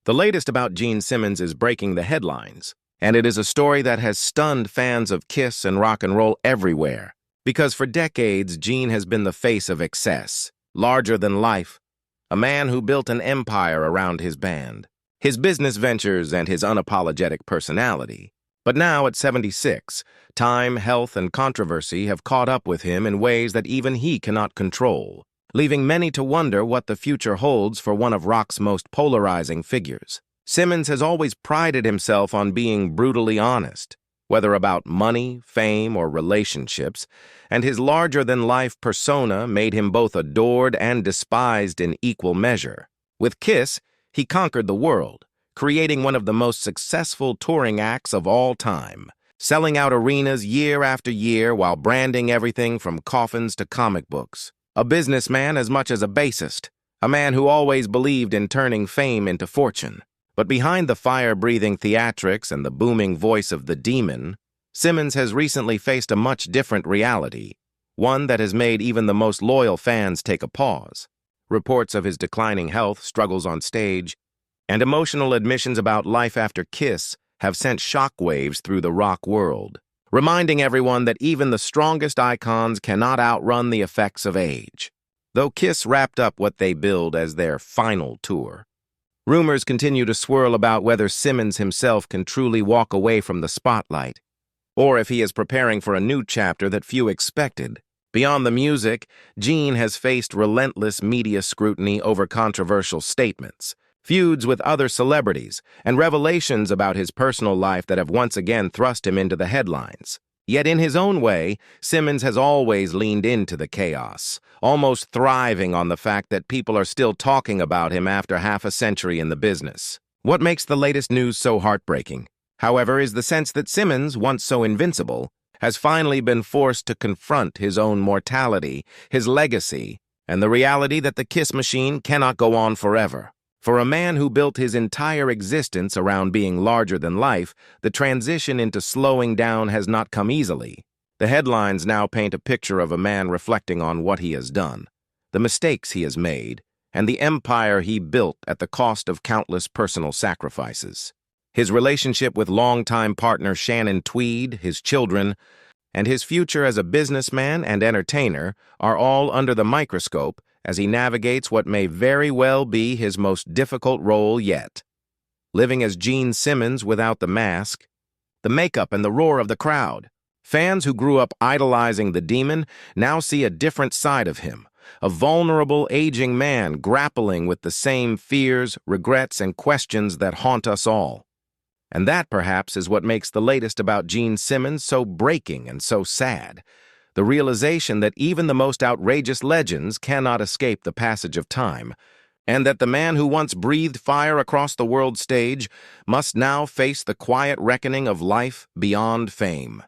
The latest about Gene Simmons is breaking the headlines, and it is a story that has stunned fans of Kiss and rock and roll everywhere. Because for decades, Gene has been the face of excess, larger than life, a man who built an empire around his band, his business ventures, and his unapologetic personality. But now, at 76, time, health, and controversy have caught up with him in ways that even he cannot control, leaving many to wonder what the future holds for one of rock's most polarizing figures. Simmons has always prided himself on being brutally honest, whether about money, fame, or relationships, and his larger-than-life persona made him both adored and despised in equal measure. With Kiss, he conquered the world, creating one of the most successful touring acts of all time, selling out arenas year after year while branding everything from coffins to comic books. A businessman as much as a bassist, a man who always believed in turning fame into fortune. But behind the fire-breathing theatrics and the booming voice of the demon, Simmons has recently faced a much different reality, one that has made even the most loyal fans take a pause. Reports of his declining health, struggles on stage, and emotional admissions about life after Kiss have sent shockwaves through the rock world, reminding everyone that even the strongest icons cannot outrun the effects of age. Though Kiss wrapped up what they billed as their final tour, rumors continue to swirl about whether Simmons himself can truly walk away from the spotlight, or if he is preparing for a new chapter that few expected. Beyond the music, Gene has faced relentless media scrutiny over controversial statements, feuds with other celebrities, and revelations about his personal life that have once again thrust him into the headlines. Yet in his own way, Simmons has always leaned into the chaos, almost thriving on the fact that people are still talking about him after half a century in the business. What makes the latest news so heartbreaking, however, is the sense that Simmons, once so invincible, has finally been forced to confront his own mortality, his legacy, and the reality that the Kiss machine cannot go on forever. For a man who built his entire existence around being larger than life, the transition into slowing down has not come easily. The headlines now paint a picture of a man reflecting on what he has done, the mistakes he has made, and the empire he built at the cost of countless personal sacrifices. His relationship with longtime partner Shannon Tweed, his children, and his future as a businessman and entertainer are all under the microscope as he navigates what may very well be his most difficult role yet. Living as Gene Simmons without the mask, the makeup and the roar of the crowd, fans who grew up idolizing the demon now see a different side of him, a vulnerable, aging man grappling with the same fears, regrets, and questions that haunt us all. And that, perhaps, is what makes the latest about Gene Simmons so breaking and so sad. The realization that even the most outrageous legends cannot escape the passage of time, and that the man who once breathed fire across the world stage must now face the quiet reckoning of life beyond fame.